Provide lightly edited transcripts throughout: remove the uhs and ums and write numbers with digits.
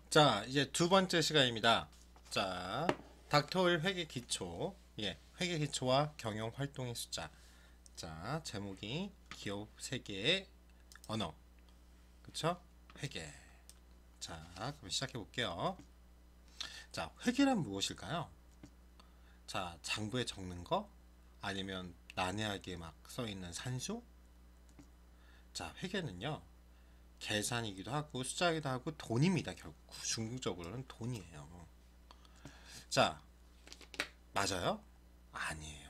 자, 이제 두 번째 시간입니다. 자, 닥터윌 회계 기초, 회계 기초와 경영 활동의 숫자. 자, 제목이 기업 세계의 언어, 그쵸? 회계. 자, 그럼 시작해 볼게요. 자, 회계란 무엇일까요? 자, 장부에 적는 거? 아니면 난해하게 막 써있는 산수? 자, 회계는요, 계산이기도 하고 숫자이기도 하고 돈입니다. 결국 궁극적으로는 돈이에요. 자, 맞아요? 아니에요.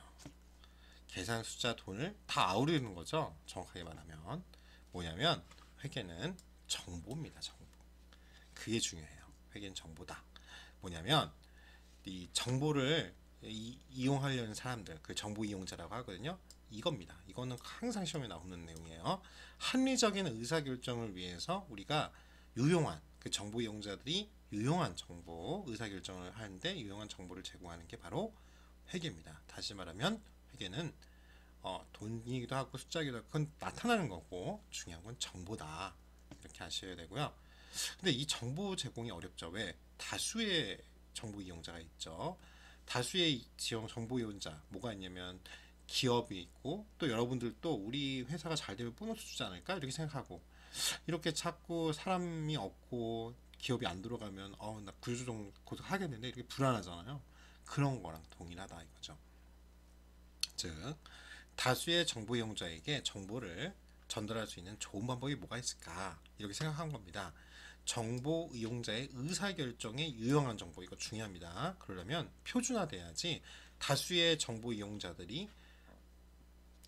계산, 숫자, 돈을 다 아우르는 거죠. 정확하게 말하면 뭐냐면 회계는 정보입니다. 정보. 그게 중요해요. 회계는 정보다. 뭐냐면 이 정보를 이용하려는 사람들, 그 정보 이용자라고 하거든요. 이겁니다. 이거는 항상 시험에 나오는 내용이에요. 합리적인 의사결정을 위해서 우리가 유용한, 그 정보 이용자들이 유용한 정보, 의사결정을 하는데 유용한 정보를 제공하는 게 바로 회계입니다. 다시 말하면 회계는 돈이기도 하고 숫자기도 하고 그건 나타나는 거고 중요한 건 정보다. 이렇게 아셔야 되고요. 근데 이 정보 제공이 어렵죠. 왜? 다수의 정보 이용자가 있죠. 다수의 정보 이용자 뭐가 있냐면 기업이 있고 또 여러분들도 우리 회사가 잘 되면 보너스 주지 않을까 이렇게 생각하고 이렇게 자꾸 사람이 없고 기업이 안 들어가면 나 구조조정 곧 하겠는데 이렇게 불안하잖아요. 그런 거랑 동일하다 이거죠. 즉 다수의 정보 이용자에게 정보를 전달할 수 있는 좋은 방법이 뭐가 있을까 이렇게 생각한 겁니다. 정보 이용자의 의사결정에 유용한 정보, 이거 중요합니다. 그러려면 표준화돼야지. 다수의 정보 이용자들이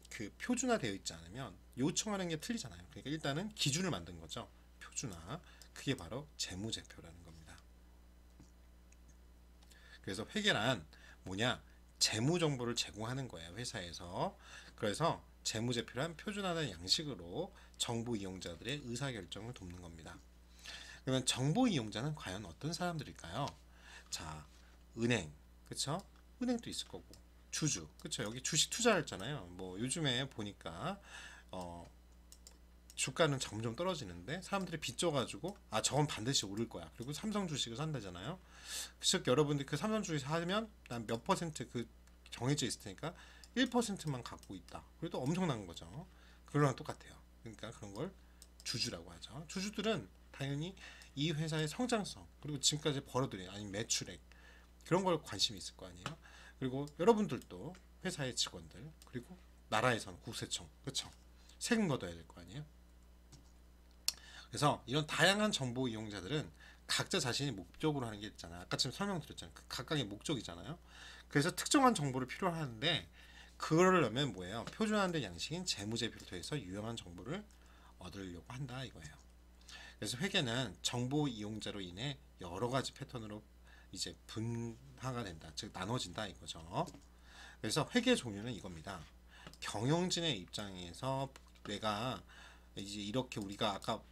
그 표준화되어 있지 않으면 요청하는 게 틀리잖아요. 그러니까 일단은 기준을 만든 거죠. 표준화. 그게 바로 재무제표라는 겁니다. 그래서 회계란 뭐냐? 재무 정보를 제공하는 거예요. 회사에서. 그래서 재무제표란 표준화된 양식으로 정보 이용자들의 의사결정을 돕는 겁니다. 그러면 정보 이용자는 과연 어떤 사람들일까요? 자, 은행, 그쵸? 은행도 있을 거고, 주주, 그쵸? 여기 주식 투자했잖아요. 뭐 요즘에 보니까 주가는 점점 떨어지는데 사람들이 빚져가지고 저건 반드시 오를 거야. 그리고 삼성 주식을 산다잖아요. 즉 여러분들 그 삼성 주식 사면 난 몇 퍼센트 그 정해져 있을 테니까 1%만 갖고 있다. 그래도 엄청난 거죠. 그거랑 똑같아요. 그러니까 그런 걸 주주라고 하죠. 주주들은 당연히 이 회사의 성장성 그리고 지금까지 벌어들인 아니면 매출액 그런 걸 관심이 있을 거 아니에요. 그리고 여러분들도 회사의 직원들 그리고 나라에서는 국세청 그쵸 세금 걷어야 될 거 아니에요. 그래서 이런 다양한 정보 이용자들은 각자 자신이 목적으로 하는 게 있잖아. 아까 지금 설명드렸잖아요. 그 각각의 목적이잖아요. 그래서 특정한 정보를 필요하는데 그거를 넣으면 뭐예요? 표준화된 양식인 재무제표를 통해서 유용한 정보를 얻으려고 한다 이거예요. 그래서 회계는 정보 이용자로 인해 여러 가지 패턴으로 이제 분화가 된다. 즉 나눠진다 이거죠. 그래서 회계 종류는 이겁니다. 경영진의 입장에서 내가 이제 이렇게 우리가 아까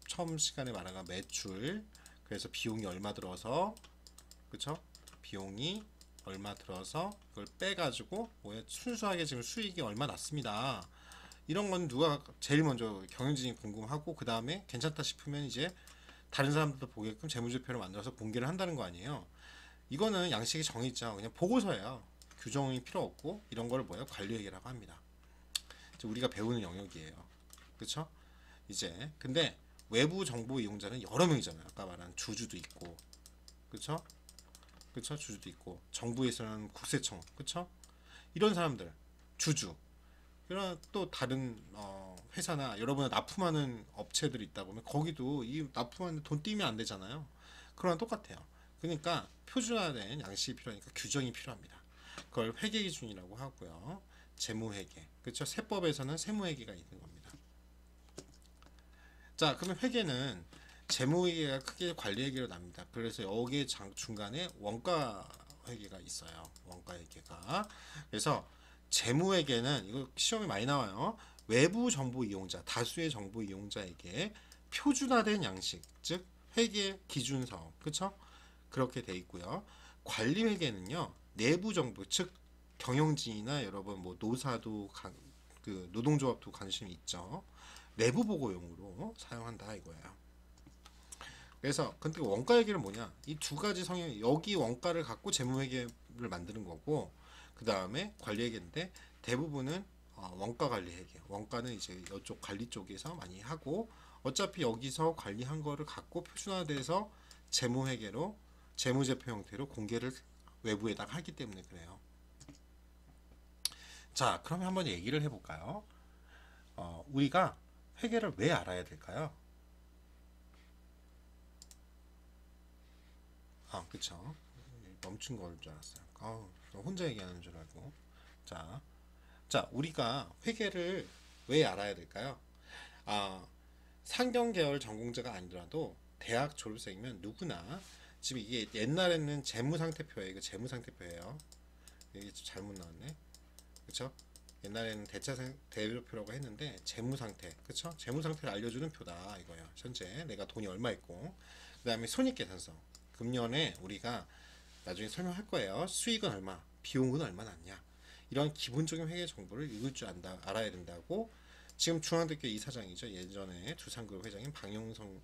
처음 시간에 말한 매출 그래서 비용이 얼마 들어서 그쵸? 비용이 얼마 들어서 그걸 빼가지고 뭐야 순수하게 지금 수익이 얼마 났습니다. 이런 건 누가 제일 먼저 경영진이 궁금하고 그 다음에 괜찮다 싶으면 이제 다른 사람들도 보게끔 재무제표를 만들어서 공개를 한다는 거 아니에요. 이거는 양식이 정해있죠. 그냥 보고서예요. 규정이 필요 없고 이런 걸 뭐예요? 관리회계라고 합니다. 우리가 배우는 영역이에요. 그렇죠? 이제 근데 외부 정보 이용자는 여러 명이잖아요. 아까 말한 주주도 있고, 그렇죠? 그렇죠? 주주도 있고, 정부에서는 국세청, 그렇죠? 이런 사람들, 주주, 이런 또 다른 회사나 여러분이 납품하는 업체들이 있다 보면 거기도 이 납품하는 돈 띄면 안 되잖아요. 그거랑 똑같아요. 그러니까 표준화된 양식이 필요하니까 규정이 필요합니다. 그걸 회계 기준이라고 하고요. 재무회계, 그렇죠? 세법에서는 세무회계가 있는 겁니다. 자, 그러면 회계는 재무회계가 크게 관리회계로 납니다. 그래서 여기 중간에 원가회계가 있어요. 원가회계가. 그래서 재무회계는 이거 시험에 많이 나와요. 외부 정보 이용자, 다수의 정보 이용자에게 표준화된 양식, 즉 회계 기준서, 그렇죠? 그렇게 돼 있고요. 관리회계는요, 내부 정보, 즉 경영진이나 여러분 뭐 노사도 그 노동조합도 관심이 있죠. 내부 보고용으로 사용한다 이거예요. 그래서 근데 원가 회계는 뭐냐? 이 두 가지 성향, 여기 원가를 갖고 재무 회계를 만드는 거고, 그 다음에 관리 회계인데 대부분은 원가 관리 회계. 원가는 이제 이쪽 관리 쪽에서 많이 하고, 어차피 여기서 관리한 거를 갖고 표준화돼서 재무 회계로 재무제표 형태로 공개를 외부에다가 하기 때문에 그래요. 자, 그러면 한번 얘기를 해볼까요? 우리가 회계를 왜 알아야 될까요? 그쵸. 멈춘 걸 줄 알았어요. 혼자 얘기하는 줄 알고. 자, 우리가 회계를 왜 알아야 될까요? 아, 상경 계열 전공자가 아니더라도 대학 졸업생이면 누구나 지금 이게 옛날에는 재무상태표예요. 이거 재무상태표예요. 이게 잘못 나왔네. 그쵸? 옛날에는 대조표라고 했는데 재무상태, 그쵸? 재무상태를 알려주는 표다 이거예요. 현재 내가 돈이 얼마 있고, 그 다음에 손익계산서. 금년에 우리가 나중에 설명할 거예요. 수익은 얼마, 비용은 얼마 났냐, 이런 기본적인 회계 정보를 읽을 줄 알아야 된다고 지금 중앙대학교 이사장이죠. 예전에 두산그룹 회장인 방용성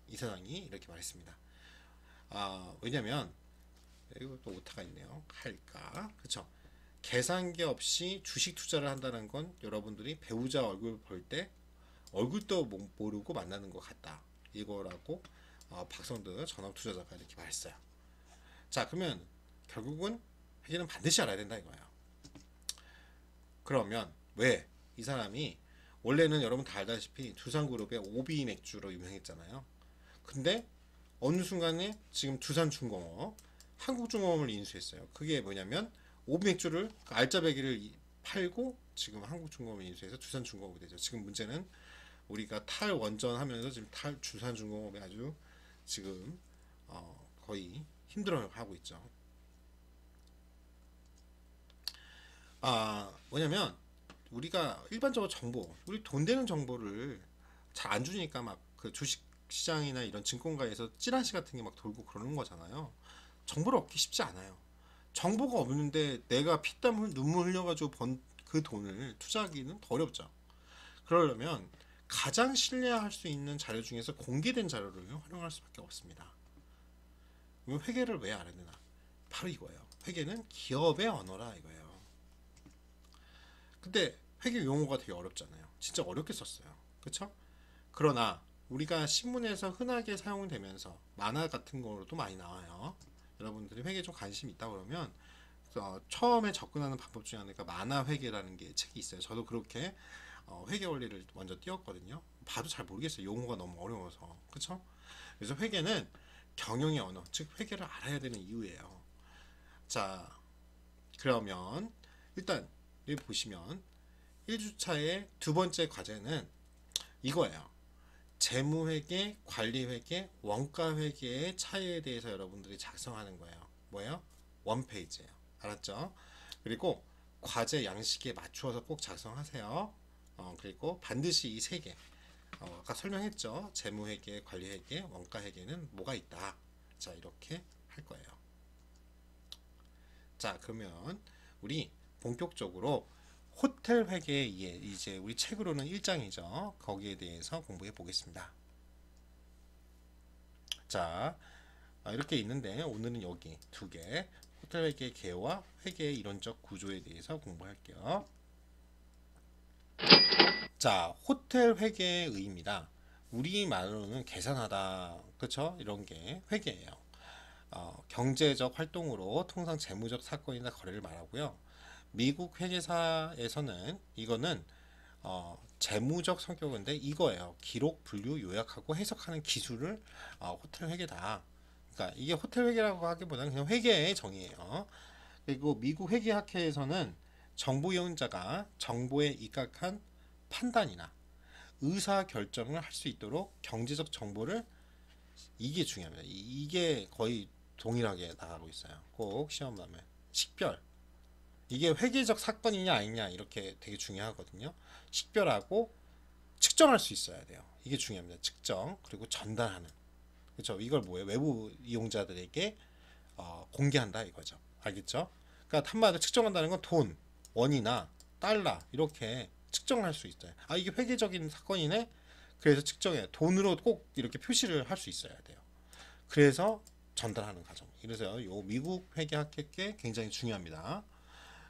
이사장이 이렇게 말했습니다. 왜냐면 이거 또 오타가 있네요. 할까? 그쵸? 계산기 없이 주식 투자를 한다는 건 여러분들이 배우자 얼굴 볼 때 얼굴도 모르고 만나는 것 같다 이거라고 박성드 전업투자자가 이렇게 말했어요. 자, 그러면 결국은 회계는 반드시 알아야 된다 이거예요. 그러면 왜 이 사람이 원래는 여러분 다 알다시피 두산그룹의 오비 맥주로 유명했잖아요. 근데 어느 순간에 지금 두산중공업, 한국중공업을 인수했어요. 그게 뭐냐면 오비 맥주를 알짜배기를 팔고 지금 한국중공업을 인수해서 두산중공업이 되죠. 지금 문제는 우리가 탈원전하면서 지금 두산중공업이 아주 지금 거의 힘들어하고 있죠. 뭐냐면 우리가 일반적으로 정보, 우리 돈 되는 정보를 잘 안 주니까 막 그 주식 시장이나 이런 증권가에서 찌라시 같은 게 막 돌고 그러는 거잖아요. 정보를 얻기 쉽지 않아요. 정보가 없는데 내가 피땀 눈물 흘려가지고 번 그 돈을 투자하기는 더 어렵죠. 그러려면 가장 신뢰할 수 있는 자료 중에서 공개된 자료를 활용할 수밖에 없습니다. 그럼 회계를 왜 알아야 되나? 바로 이거예요. 회계는 기업의 언어라 이거예요. 근데 회계 용어가 되게 어렵잖아요. 진짜 어렵게 썼어요. 그쵸? 그러나 우리가 신문에서 흔하게 사용되면서 만화 같은 거로도 많이 나와요. 여러분들이 회계에 좀 관심 있다 그러면 처음에 접근하는 방법 중에 하나가 만화 회계라는 게 책이 있어요. 저도 그렇게 회계 원리를 먼저 띄웠거든요. 봐도 잘 모르겠어요. 용어가 너무 어려워서. 그쵸? 그래서 회계는 경영의 언어, 즉 회계를 알아야 되는 이유예요. 자, 그러면 일단 여기 보시면 1주차의 두 번째 과제는 이거예요. 재무회계, 관리회계, 원가회계의 차이에 대해서 여러분들이 작성하는 거예요. 뭐예요? 원페이지예요. 알았죠? 그리고 과제 양식에 맞추어서 꼭 작성하세요. 그리고 반드시 이 세 개, 아까 설명했죠. 재무회계, 관리회계, 원가회계는 뭐가 있다. 자, 이렇게 할 거예요. 자, 그러면 우리 본격적으로 호텔 회계 이제 우리 책으로는 1장이죠. 거기에 대해서 공부해 보겠습니다. 자, 이렇게 있는데 오늘은 여기 두 개, 호텔 회계 개요와 회계의 이론적 구조에 대해서 공부할게요. 자, 호텔 회계의 의의입니다. 우리말로는 계산하다, 그쵸? 이런 게 회계예요. 경제적 활동으로 통상 재무적 사건이나 거래를 말하고요. 미국 회계사에서는 이거는 재무적 성격인데 이거예요. 기록, 분류, 요약하고 해석하는 기술을 호텔 회계다. 그러니까 이게 호텔 회계라고 하기보다는 그냥 회계의 정의예요. 그리고 미국 회계학회에서는 정보 이용자가 정보에 입각한 판단이나 의사 결정을 할 수 있도록 경제적 정보를, 이게 중요합니다. 이게 거의 동일하게 나가고 있어요. 꼭 시험 나면 식별, 이게 회계적 사건이냐 아니냐 이렇게 되게 중요하거든요. 식별하고 측정할 수 있어야 돼요. 이게 중요합니다. 측정, 그리고 전달하는. 그렇죠? 이걸 뭐예요? 외부 이용자들에게 공개한다 이거죠. 알겠죠? 그러니까 한마디로 측정한다는 건 돈, 원이나 달러 이렇게 측정할 수 있어요. 아, 이게 회계적인 사건이네. 그래서 측정해. 돈으로 꼭 이렇게 표시를 할 수 있어야 돼요. 그래서 전달하는 과정. 그래서 요 미국 회계 학회께 굉장히 중요합니다.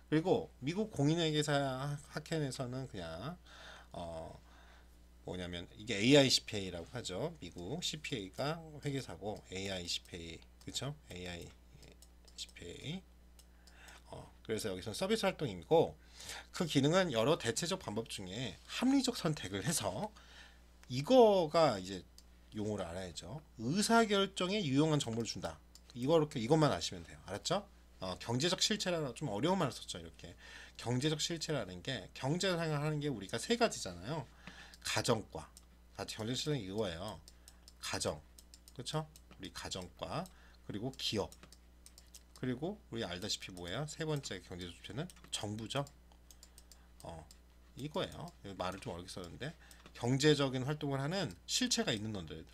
그리고 미국 공인회계사 학회에서는 그냥 어 뭐냐면 이게 AICPA라고 하죠. 미국 CPA가 회계사고 AICPA 그렇죠? AICPA 그래서 여기서 서비스 활동이고 그 기능은 여러 대체적 방법 중에 합리적 선택을 해서 이거가 이제 용어를 알아야죠. 의사결정에 유용한 정보를 준다. 이것만 아시면 돼요. 알았죠? 경제적 실체라는 좀 어려운 말을 썼죠. 이렇게 경제적 실체라는 게 경제 생활하는 게 우리가 세 가지잖아요. 가정과 경제적 실체는 이거예요. 가정, 그렇죠? 우리 가정과 그리고 기업 그리고 우리 알다시피 뭐예요? 세 번째 경제적 실체는 정부죠. 이거예요. 말을 좀 어렵게 썼는데 경제적인 활동을 하는 실체가 있는 놈들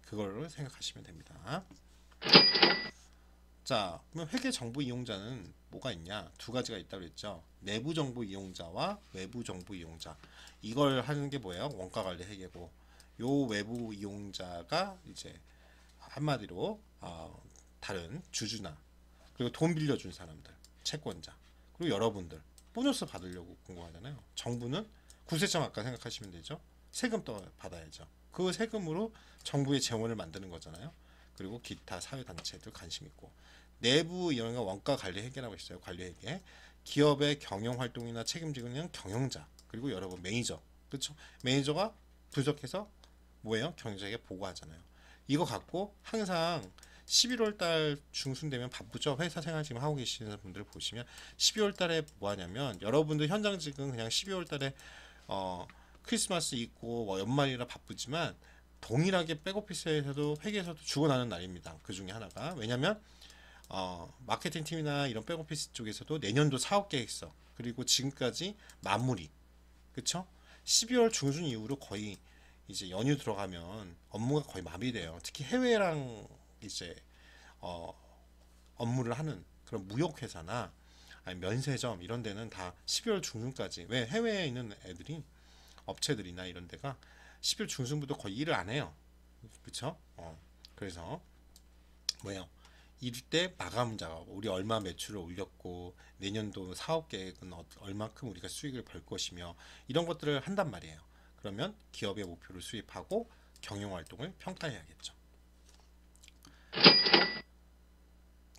그거를 생각하시면 됩니다. 자, 그러면 회계 정보 이용자는 뭐가 있냐? 두 가지가 있다고 그랬죠. 내부 정보 이용자와 외부 정보 이용자. 이걸 하는 게 뭐예요? 원가 관리 회계고. 요 외부 이용자가 이제 한마디로 다른 주주나 그리고 돈 빌려준 사람들, 채권자, 그리고 여러분들 보너스 받으려고 공부하잖아요. 정부는 구세청 아까 생각하시면 되죠. 세금 또 받아야죠. 그 세금으로 정부의 재원을 만드는 거잖아요. 그리고 기타 사회단체들 관심 있고 내부 이런 거 원가 관리 회계라고 있어요. 관리 회계. 기업의 경영 활동이나 책임지는 경영자 그리고 여러분 매니저 그렇죠. 매니저가 분석해서 뭐예요? 경영자에게 보고하잖아요. 이거 갖고 항상 11월 달 중순 되면 바쁘죠. 회사 생활 지금 하고 계시는 분들 보시면 12월 달에 뭐 하냐면 여러분들 현장직은 그냥 12월 달에 크리스마스 있고 뭐 연말이라 바쁘지만 동일하게 백오피스에서도 회계에서도 죽어나는 날입니다. 그 중에 하나가 왜냐면 마케팅 팀이나 이런 백오피스 쪽에서도 내년도 사업 계획서 그리고 지금까지 마무리 그쵸? 12월 중순 이후로 거의 이제 연휴 들어가면 업무가 거의 마비돼요. 특히 해외랑 이제 업무를 하는 그런 무역회사나 아니 면세점 이런 데는 다 12월 중순까지 왜 해외에 있는 애들이 업체들이나 이런 데가 12월 중순부터 거의 일을 안 해요. 그쵸? 그래서 뭐예요? 이럴 때 마감 작업 우리 얼마 매출을 올렸고 내년도 사업 계획은 얼마큼 우리가 수익을 벌 것이며 이런 것들을 한단 말이에요. 그러면 기업의 목표를 수립하고 경영 활동을 평가해야겠죠.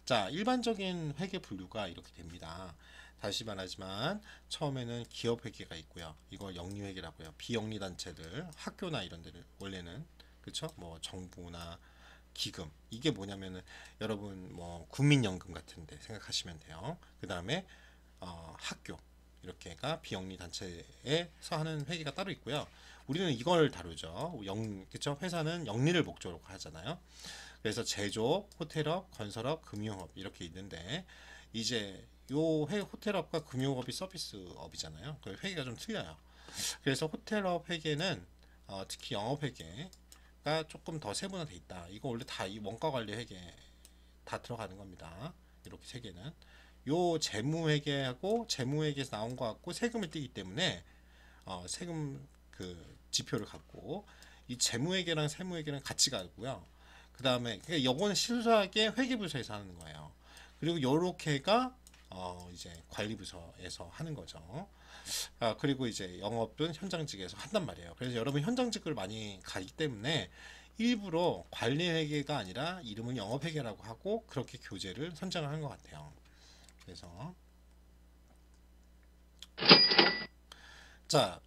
자, 일반적인 회계 분류가 이렇게 됩니다. 다시 말하지만 처음에는 기업 회계가 있고요. 이거 영리 회계라고요. 비영리 단체들, 학교나 이런 데를 원래는 그렇죠? 뭐 정부나 기금 이게 뭐냐면은 여러분 뭐 국민연금 같은데 생각하시면 돼요. 그 다음에 학교 이렇게가 비영리 단체에서 하는 회계가 따로 있고요. 우리는 이걸 다루죠. 그렇죠? 회사는 영리를 목적으로 하잖아요. 그래서 제조업, 호텔업, 건설업, 금융업 이렇게 있는데 이제 요 호텔업과 금융업이 서비스업이잖아요. 그 회계가 좀 틀려요. 그래서 호텔업 회계는 특히 영업 회계가 조금 더 세분화돼 있다. 이거 원래 다 이 원가 관리 회계 다 들어가는 겁니다. 이렇게 세 개는 요 재무 회계하고 재무 회계에서 나온 거 갖고 세금을 떼기 때문에 세금 그 지표를 갖고 이 재무 회계랑 세무 회계랑 같이 가고요. 그 다음에 요거는 실수하게 회계부서에서 하는 거예요. 그리고 요렇게가 이제 관리부서에서 하는 거죠. 그리고 이제 영업은 현장직에서 한단 말이에요. 그래서 여러분 현장직을 많이 가기 때문에 일부러 관리회계가 아니라 이름은 영업회계라고 하고 그렇게 교재를 선정을 한 것 같아요. 그래서 자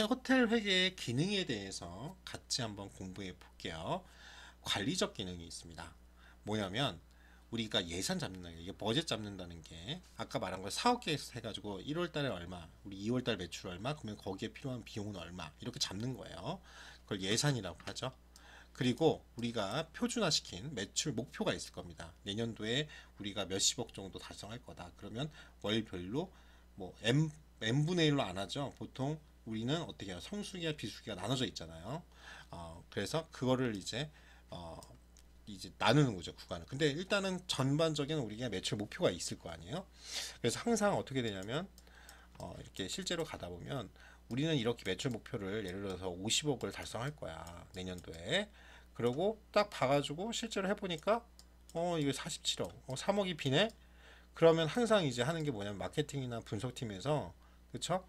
호텔 회계의 기능에 대해서 같이 한번 공부해 볼게요. 관리적 기능이 있습니다. 뭐냐면 우리가 예산 잡는다는 게 이게 버젯 잡는다는 게 아까 말한 거 사업 계획서 해가지고 1월 달에 얼마 우리 2월 달 매출 얼마 그러면 거기에 필요한 비용은 얼마 이렇게 잡는 거예요. 그걸 예산이라고 하죠. 그리고 우리가 표준화시킨 매출 목표가 있을 겁니다. 내년도에 우리가 몇십억 정도 달성할 거다. 그러면 월별로 뭐 n분의 1로 안 하죠. 보통 우리는 어떻게 해요? 성수기와 비수기가 나눠져 있잖아요. 그래서 그거를 이제 나누는 거죠, 구간을. 근데 일단은 전반적인 우리가 매출 목표가 있을 거 아니에요. 그래서 항상 어떻게 되냐면 이렇게 실제로 가다 보면 우리는 이렇게 매출 목표를 예를 들어서 50억을 달성할 거야 내년도에. 그리고 딱 봐가지고 실제로 해보니까 이게 47억, 3억이 비네. 그러면 항상 이제 하는 게 뭐냐면 마케팅이나 분석팀에서, 그쵸?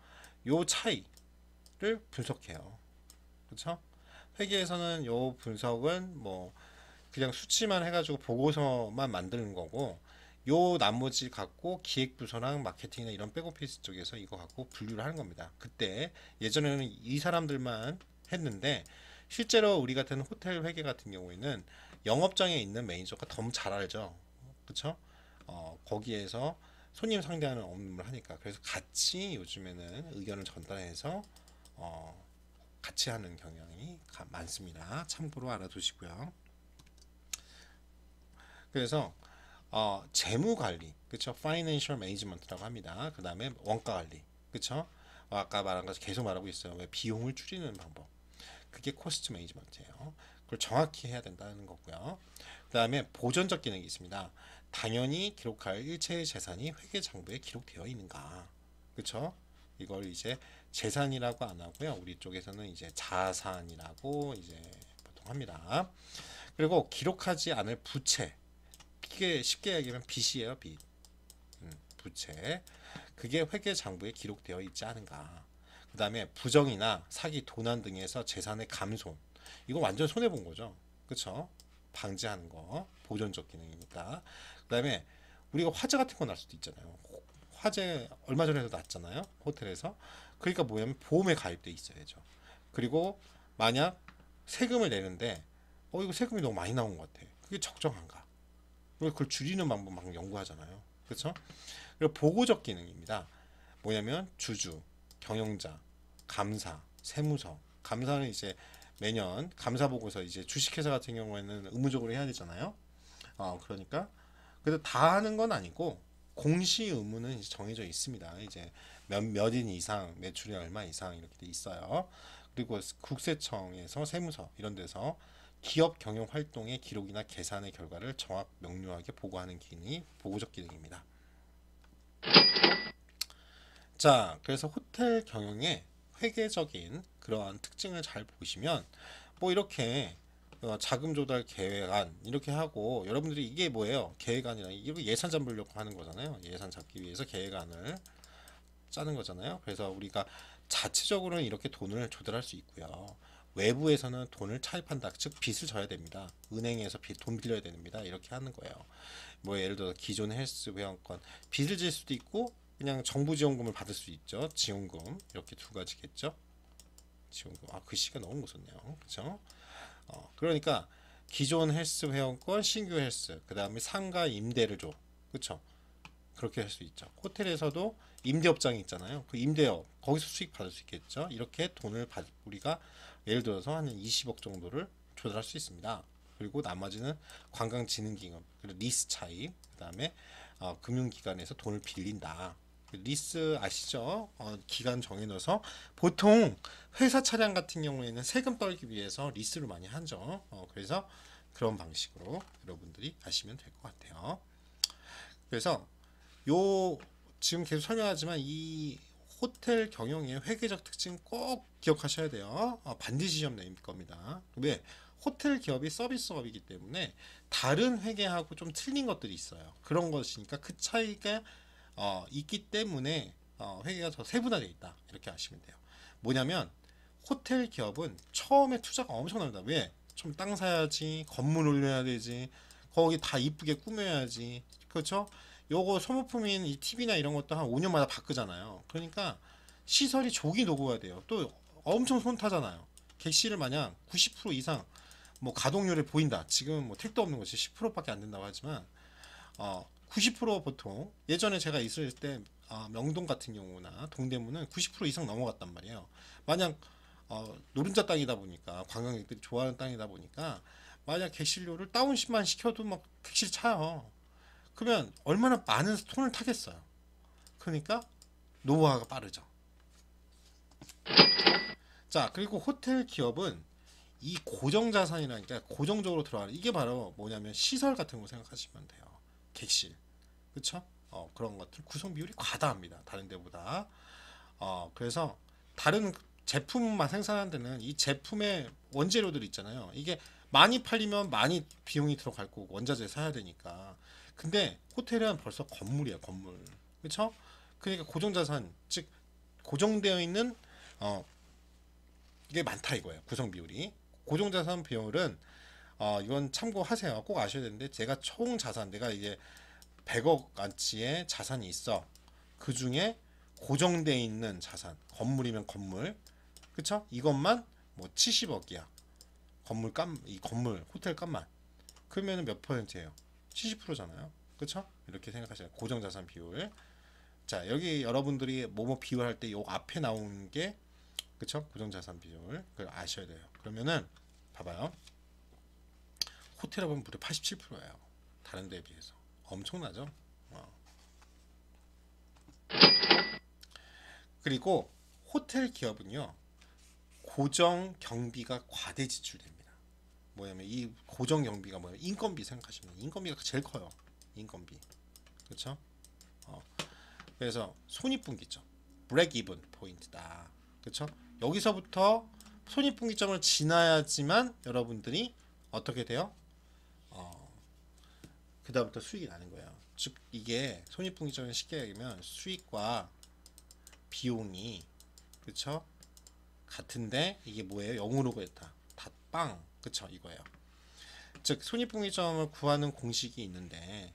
요 차이를 분석해요. 그쵸? 회계에서는 요 분석은 뭐 그냥 수치만 해가지고 보고서만 만드는 거고, 요 나머지 갖고 기획부서랑 마케팅이나 이런 백오피스 쪽에서 이거 갖고 분류를 하는 겁니다. 그때 예전에는 이 사람들만 했는데, 실제로 우리 같은 호텔 회계 같은 경우에는 영업장에 있는 매니저가 더 잘 알죠. 그쵸? 거기에서 손님 상대하는 업무를 하니까. 그래서 같이 요즘에는 의견을 전달해서 같이 하는 경향이 많습니다. 참고로 알아두시고요. 그래서 재무 관리, 그쵸? Financial Management라고 합니다. 그 다음에 원가 관리, 그쵸? 아까 말한 거 계속 말하고 있어요. 왜 비용을 줄이는 방법. 그게 코스트 매니지먼트예요. 그걸 정확히 해야 된다는 거고요. 그 다음에 보존적 기능이 있습니다. 당연히 기록할 일체의 재산이 회계 장부에 기록되어 있는가, 그쵸? 이걸 이제 재산이라고 안 하고요. 우리 쪽에서는 이제 자산이라고 이제 보통 합니다. 그리고 기록하지 않을 부채, 이게 쉽게 얘기하면 빚이에요, 빚. 부채. 그게 회계 장부에 기록되어 있지 않은가. 그 다음에 부정이나 사기, 도난 등에서 재산의 감손. 이거 완전 손해본 거죠. 그쵸? 방지하는 거. 보존적 기능이니까. 그 다음에 우리가 화재 같은 거 날 수도 있잖아요. 화재 얼마 전에도 났잖아요. 호텔에서. 그러니까 뭐냐면 보험에 가입돼 있어야죠. 그리고 만약 세금을 내는데 이거 세금이 너무 많이 나온 것 같아. 그게 적정한가? 그걸 줄이는 방법 막 연구하잖아요. 그렇죠? 그리고 보고적 기능입니다. 뭐냐면 주주, 경영자, 감사, 세무서. 감사는 이제 매년 감사 보고서 이제 주식회사 같은 경우에는 의무적으로 해야 되잖아요. 그러니까 그래도 다 하는 건 아니고 공시 의무는 이제 정해져 있습니다. 이제 몇인 이상, 매출이 얼마 이상 이렇게 돼 있어요. 그리고 국세청에서 세무서 이런 데서 기업 경영 활동의 기록이나 계산의 결과를 정확 명료하게 보고하는 기능이 보고적 기능입니다. 자, 그래서 호텔 경영의 회계적인 그러한 특징을 잘 보시면 뭐 이렇게 자금 조달 계획안 이렇게 하고, 여러분들이 이게 뭐예요? 계획안이라 이거 예산 잡으려고 하는 거잖아요. 예산 잡기 위해서 계획안을 짜는 거잖아요. 그래서 우리가 자체적으로는 이렇게 돈을 조달할 수 있고요. 외부에서는 돈을 차입한다, 즉 빚을 져야 됩니다. 은행에서 돈 빌려야 됩니다. 이렇게 하는 거예요. 뭐 예를 들어 기존 헬스 회원권 빚을 질 수도 있고 그냥 정부 지원금을 받을 수 있죠. 지원금 이렇게 두 가지겠죠. 지원금, 글씨가 너무 무섭네요. 그렇죠? 그러니까 기존 헬스 회원권, 신규 헬스, 그 다음에 상가 임대를 줘. 그렇죠? 그렇게 할 수 있죠. 호텔에서도 임대업장이 있잖아요. 그 임대업 거기서 수익 받을 수 있겠죠. 이렇게 돈을 우리가 예를 들어서 한 20억 정도를 조달할 수 있습니다. 그리고 나머지는 관광진흥기금, 그리고 리스 차입, 그다음에 금융기관에서 돈을 빌린다. 리스 아시죠? 기간 정해놓아서 보통 회사 차량 같은 경우에는 세금 떨기 위해서 리스를 많이 하죠. 그래서 그런 방식으로 여러분들이 아시면 될 것 같아요. 그래서 요 지금 계속 설명하지만 이 호텔 경영의 회계적 특징 꼭 기억하셔야 돼요. 반드시 시험 낼 겁니다. 왜? 호텔 기업이 서비스업이기 때문에 다른 회계하고 좀 틀린 것들이 있어요. 그런 것이니까 그 차이가 있기 때문에 회계가 더 세분화되어 있다. 이렇게 아시면 돼요. 뭐냐면 호텔 기업은 처음에 투자가 엄청납니다. 왜? 좀 땅 사야지, 건물 올려야 되지, 거기 다 이쁘게 꾸며야지, 그렇죠? 요거 소모품인 이 TV나 이런 것도 한 5년마다 바꾸잖아요. 그러니까 시설이 조기 노후가 돼요. 또 엄청 손 타잖아요. 객실을 마냥 90% 이상 뭐 가동률이 보인다. 지금 뭐 택도 없는 것이 10%밖에 안 된다고 하지만 90% 보통 예전에 제가 있을 때 명동 같은 경우나 동대문은 90% 이상 넘어갔단 말이에요. 만약 노른자 땅이다 보니까 관광객들이 좋아하는 땅이다 보니까 만약 객실료를 다운만 시켜도 막 객실 차요. 그러면 얼마나 많은 손을 타겠어요. 그러니까 노후화가 빠르죠. 자, 그리고 호텔 기업은 이 고정자산이라니까 고정적으로 들어가는 이게 바로 뭐냐면 시설 같은 거 생각하시면 돼요. 객실, 그쵸? 그런 것들 구성 비율이 과다합니다. 다른 데보다. 그래서 다른 제품만 생산하는 데는 이 제품의 원재료들 있잖아요. 이게 많이 팔리면 많이 비용이 들어갈 거고 원자재 사야 되니까. 근데 호텔은 벌써 건물이야, 건물. 그렇죠? 그러니까 고정자산, 즉 고정되어 있는 이게 많다 이거예요. 구성 비율이. 고정자산 비율은 이건 참고하세요. 꼭 아셔야 되는데 제가 총 자산, 내가 이제 100억 안치의 자산이 있어. 그 중에 고정돼 있는 자산, 건물이면 건물, 그쵸? 이것만 뭐 70억이야. 이 건물 호텔 값만. 그러면 몇 퍼센트예요? 70%잖아요. 그쵸? 이렇게 생각하셔요. 고정자산 비율. 자, 여기 여러분들이 뭐뭐 비율할 때 요 앞에 나온 게 그쵸? 고정자산 비율. 그걸 아셔야 돼요. 그러면은 봐봐요. 호텔업은 무려 87%예요. 다른 데에 비해서. 엄청나죠? 그리고 호텔 기업은요. 고정 경비가 과대 지출됩니다. 뭐냐면 이 고정 경비가 뭐냐면 인건비 생각하시면 인건비가 제일 커요. 인건비. 그렇죠? 그래서 손익분기점, 브레이크 이븐 포인트다. 그렇죠? 여기서부터 손익분기점을 지나야지만 여러분들이 어떻게 돼요? 그다음부터 수익이 나는 거예요. 즉 이게 손익분기점을 쉽게 얘기하면 수익과 비용이 그렇죠? 같은데 이게 뭐예요? 0으로 구했다. 다 빵. 그쵸? 이거예요. 즉 손익분기점을 구하는 공식이 있는데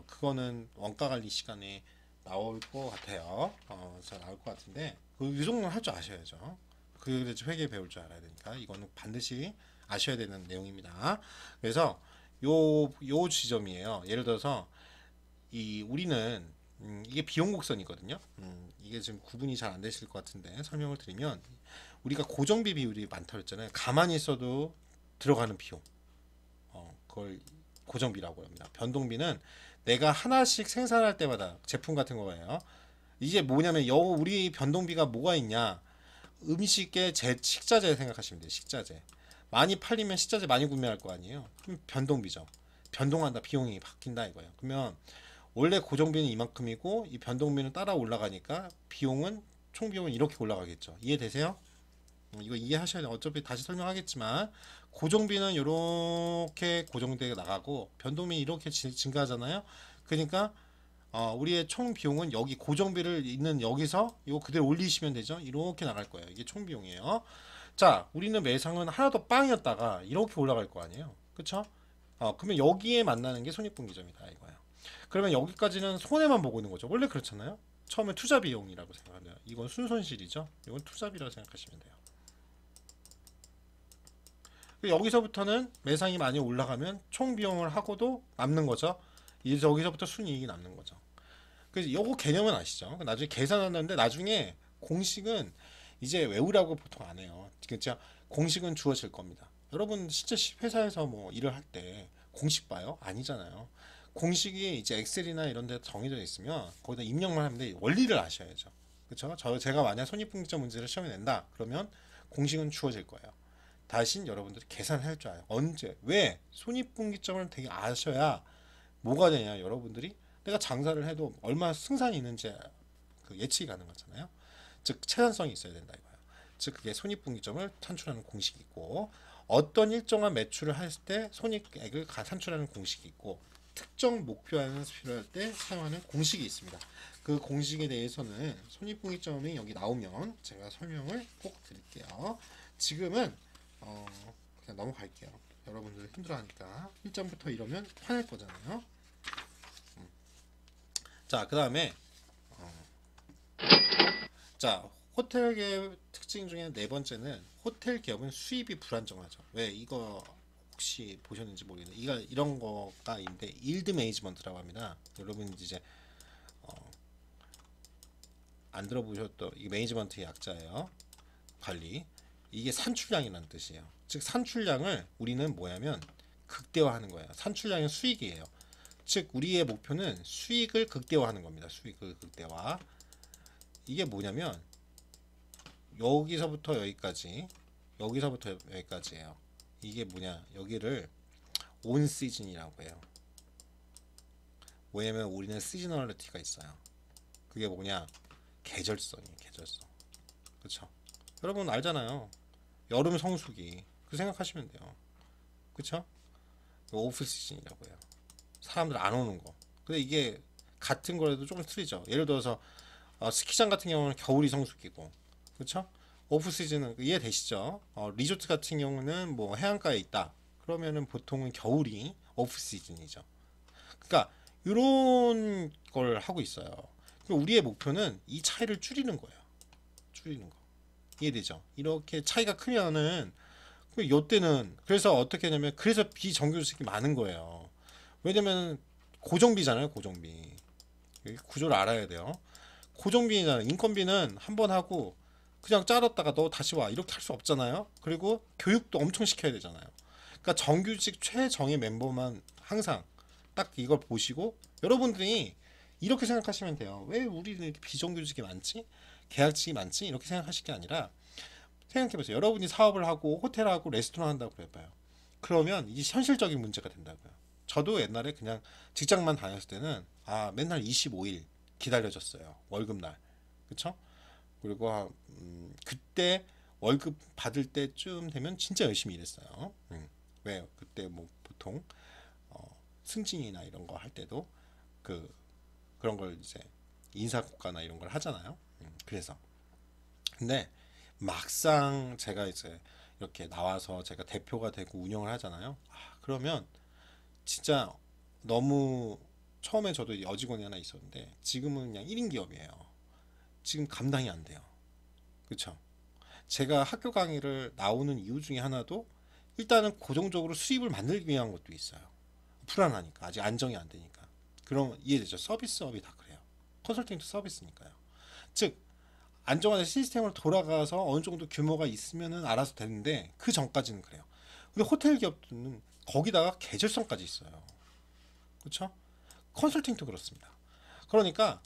그거는 원가관리 시간에 나올 것 같아요. 잘 나올 것 같은데 이 정도는 할 줄 아셔야죠. 그래서 회계 배울 줄 알아야 되니까 이거는 반드시 아셔야 되는 내용입니다. 그래서 요 지점이에요. 예를 들어서 우리는 이게 비용 곡선이거든요. 이게 지금 구분이 잘 안 되실 것 같은데 설명을 드리면 우리가 고정비 비율이 많다고 했잖아요. 가만히 있어도 들어가는 비용. 그걸 고정비라고 합니다. 변동비는 내가 하나씩 생산할 때마다 제품 같은 거예요. 이게 뭐냐면 우리 변동비가 뭐가 있냐? 음식의 식자재 생각하시면 돼요. 식자재. 많이 팔리면 식자재 많이 구매할 거 아니에요. 그럼 변동비죠. 변동한다. 비용이 바뀐다 이거예요. 그러면 원래 고정비는 이만큼이고 이 변동비는 따라 올라가니까 비용은 총 비용은 이렇게 올라가겠죠. 이해되세요? 이거 이해하셔야 돼요. 어차피 다시 설명하겠지만 고정비는 이렇게 고정되게 나가고 변동비 이렇게 증가하잖아요. 그러니까 우리의 총 비용은 여기 고정비를 있는 여기서 이거 그대로 올리시면 되죠. 이렇게 나갈 거예요. 이게 총 비용이에요. 자, 우리는 매상은 하나도 빵이었다가 이렇게 올라갈 거 아니에요. 그쵸? 그러면 여기에 만나는 게 손익분기점이다 이거예요. 그러면 여기까지는 손해만 보고 있는 거죠. 원래 그렇잖아요. 처음에 투자 비용이라고 생각해요. 이건 순손실이죠. 이건 투자비라고 생각하시면 돼요. 여기서부터는 매상이 많이 올라가면 총 비용을 하고도 남는 거죠. 이제 여기서부터 순이익이 남는 거죠. 그래서 요거 개념은 아시죠? 나중에 계산하는데 나중에 공식은 이제 외우라고 보통 안 해요. 그렇죠? 공식은 주어질 겁니다. 여러분 실제 회사에서 뭐 일을 할 때 공식 봐요? 아니잖아요. 공식이 이제 엑셀이나 이런 데 정해져 있으면 거기다 입력만 하면 돼. 원리를 아셔야죠. 그렇죠? 제가 만약 손익분기점 문제를 시험에 낸다. 그러면 공식은 주어질 거예요. 대신 여러분들이 계산할 줄 알아요. 언제? 왜? 손익분기점을 되게 아셔야 뭐가 되냐? 여러분들이 내가 장사를 해도 얼마나 승산이 있는지 그 예측이 가능하잖아요. 즉 체산성이 있어야 된다 이거예요. 즉 그게 손익분기점을 산출하는 공식이 있고 어떤 일정한 매출을 할 때 손익액을 산출하는 공식이 있고 특정 목표하는 수표를 할 때 사용하는 공식이 있습니다. 그 공식에 대해서는 손익분기점이 여기 나오면 제가 설명을 꼭 드릴게요. 지금은 그냥 넘어갈게요. 여러분들 힘들어하니까 1점부터 이러면 화낼 거잖아요. 자, 그 다음에 자 호텔계의 특징 중에 네 번째는 호텔 기업은 수입이 불안정하죠. 왜? 이거 혹시 보셨는지 모르겠는데 이런 거가 있는데 일드 매니지먼트라고 합니다. 여러분 이제 안 들어보셨던 이 매니지먼트의 약자예요. 관리. 이게 산출량이라는 뜻이에요. 즉 산출량을 우리는 뭐냐면 극대화하는 거예요. 산출량은 수익이에요. 즉 우리의 목표는 수익을 극대화하는 겁니다. 수익을 극대화. 이게 뭐냐면 여기서부터 여기까지 여기서부터 여기까지예요. 이게 뭐냐? 여기를 온 시즌이라고 해요. 왜냐면 우리는 시즈널리티가 있어요. 그게 뭐냐? 계절성이에요. 계절성. 그쵸? 여러분 알잖아요. 여름 성수기 그 생각하시면 돼요. 그쵸? 오프 시즌이라고 해요. 사람들 안 오는 거. 근데 이게 같은 거라도 조금 틀리죠. 예를 들어서 스키장 같은 경우는 겨울이 성수기고, 그렇죠? 오프 시즌은 이해되시죠? 리조트 같은 경우는 뭐 해안가에 있다. 그러면은 보통은 겨울이 오프 시즌이죠. 그러니까 이런 걸 하고 있어요. 그러니까 우리의 목표는 이 차이를 줄이는 거예요. 줄이는 거. 이해되죠? 이렇게 차이가 크면은 요때는 그래서 어떻게 하냐면 그래서 비정규직이 많은 거예요. 왜냐면 고정비잖아요, 고정비. 여기 구조를 알아야 돼요. 고정비잖아요. 인건비는 한 번 하고 그냥 자랐다가 너 다시 와 이렇게 할 수 없잖아요. 그리고 교육도 엄청 시켜야 되잖아요. 그러니까 정규직 최정예 멤버만 항상 딱 이걸 보시고 여러분들이 이렇게 생각하시면 돼요. 왜 우리는 이렇게 비정규직이 많지? 계약직이 많지? 이렇게 생각하실 게 아니라 생각해보세요. 여러분이 사업을 하고 호텔하고 레스토랑 한다고 해봐요. 그러면 이게 현실적인 문제가 된다고요. 저도 옛날에 그냥 직장만 다녔을 때는 맨날 25일 기다려졌어요. 월급날. 그쵸? 그리고 그때 월급 받을 때쯤 되면 진짜 열심히 일했어요. 왜요? 그때 뭐 보통 승진이나 이런 거 할 때도 그런 걸 이제 인사고과나 이런 걸 하잖아요. 그래서 근데 막상 제가 이제 이렇게 나와서 제가 대표가 되고 운영을 하잖아요. 그러면 진짜 너무 처음에 저도 여직원이 하나 있었는데 지금은 그냥 1인 기업이에요. 지금 감당이 안 돼요. 그쵸? 제가 학교 강의를 나오는 이유 중에 하나도 일단은 고정적으로 수입을 만들기 위한 것도 있어요. 불안하니까 아직 안정이 안 되니까. 그럼 이해되죠? 서비스업이 다 그래요. 컨설팅도 서비스니까요. 즉 안정화된 시스템으로 돌아가서 어느 정도 규모가 있으면은 알아서 되는데 그 전까지는 그래요. 근데 호텔 기업들은 거기다가 계절성까지 있어요. 그렇죠? 컨설팅도 그렇습니다. 그러니까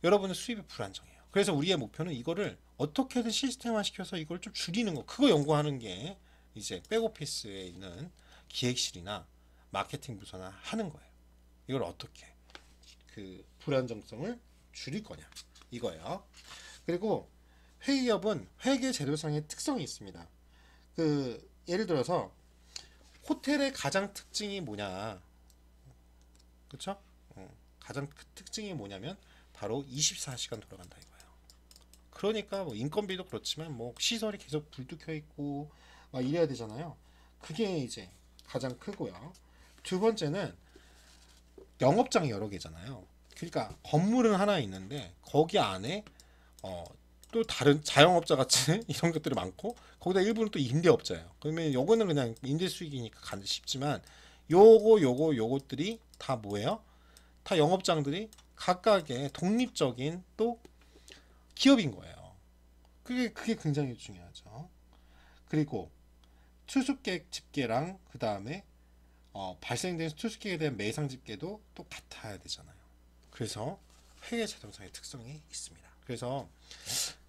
여러분의 수입이 불안정해요. 그래서 우리의 목표는 이거를 어떻게든 시스템화 시켜서 이걸 좀 줄이는 거. 그거 연구하는 게 이제 백오피스에 있는 기획실이나 마케팅 부서나 하는 거예요. 이걸 어떻게 그 불안정성을 줄일 거냐 이거예요. 그리고 회의업은 회계 제도상의 특성이 있습니다. 예를 들어서 호텔의 가장 특징이 뭐냐, 그렇죠? 가장 특징이 뭐냐면 바로 24시간 돌아간다 이거예요. 그러니까 뭐 인건비도 그렇지만 뭐 시설이 계속 불도 켜 있고 막 이래야 되잖아요. 그게 이제 가장 크고요. 두 번째는 영업장이 여러 개잖아요. 그러니까 건물은 하나 있는데 거기 안에 또 다른 자영업자 같이 이런 것들이 많고 거기다 일부는 또 임대업자예요. 그러면 요거는 그냥 임대 수익이니까 가기 쉽지만 요것들이 다 뭐예요? 다 영업장들이 각각의 독립적인 또 기업인 거예요. 그게 굉장히 중요하죠. 그리고 투숙객 집계랑 그 다음에 발생된 투숙객에 대한 매상 집계도 또 같아야 되잖아요. 그래서 회계 자동상의 특성이 있습니다. 그래서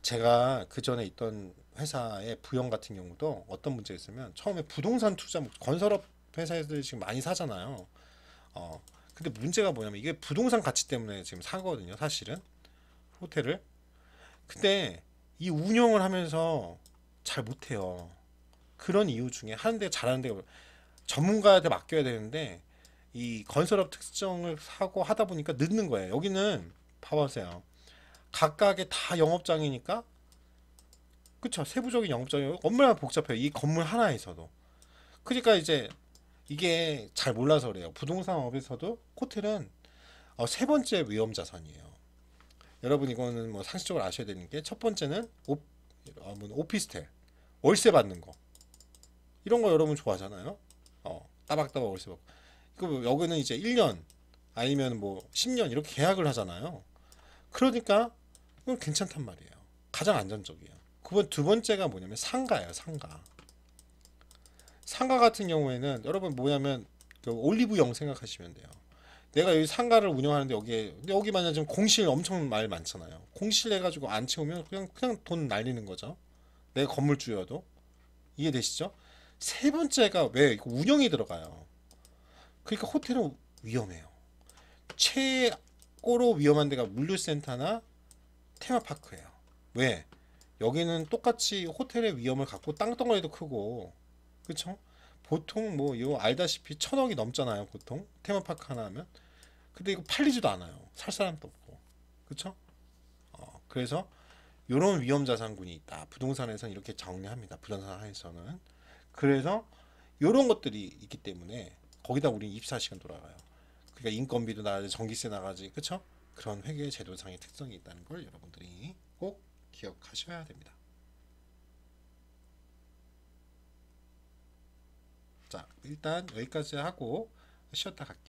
제가 그 전에 있던 회사의 부영 같은 경우도 어떤 문제가 있으면 처음에 부동산 투자 건설업 회사들이 지금 많이 사잖아요. 근데 문제가 뭐냐면 이게 부동산 가치 때문에 지금 사거든요. 사실은 호텔을. 근데 이 운영을 하면서 잘 못해요. 그런 이유 중에 하는데 잘하는 데가 전문가한테 맡겨야 되는데 이 건설업 특성을 사고 하다 보니까 늦는 거예요. 여기는 봐보세요. 각각의 다 영업장이니까 그쵸, 세부적인 영업장이 얼마나 복잡해요. 이 건물 하나에서도. 그러니까 이제 이게 잘 몰라서 그래요. 부동산 업에서도 호텔은 세 번째 위험 자산이에요. 여러분 이거는 뭐 상식적으로 아셔야 되는 게 첫 번째는 오피스텔 월세 받는 거 이런 거 여러분 좋아하잖아요. 따박따박 월세 받고 그 여기는 이제 1년 아니면 뭐 10년 이렇게 계약을 하잖아요. 그러니까 그건 괜찮단 말이에요. 가장 안전적이에요. 두 번째가 뭐냐면 상가예요. 상가 같은 경우에는 여러분 뭐냐면 올리브영 생각하시면 돼요. 내가 여기 상가를 운영하는데 여기 만약 지금 공실 엄청 말 많잖아요. 공실 해가지고 안 채우면 그냥 돈 날리는 거죠. 내가 건물주여도 이해되시죠? 세 번째가 왜 운영이 들어가요. 그러니까 호텔은 위험해요. 최고로 위험한 데가 물류센터나 테마파크예요. 왜? 여기는 똑같이 호텔의 위험을 갖고 땅덩어리도 크고, 그쵸? 보통 뭐 이거 알다시피 1,000억이 넘잖아요, 보통 테마파크 하나 하면. 근데 이거 팔리지도 않아요. 살 사람도 없고, 그쵸? 그래서 이런 위험 자산군이 있다. 부동산에서는 이렇게 정리합니다. 부동산에서는. 그래서 이런 것들이 있기 때문에 거기다 우리 24시간 돌아가요. 그러니까 인건비도 나가지, 전기세 나가지, 그쵸? 그런 회계 제도상의 특성이 있다는 걸 여러분들이 꼭 기억하셔야 됩니다. 자, 일단 여기까지 하고 쉬었다 갈게요.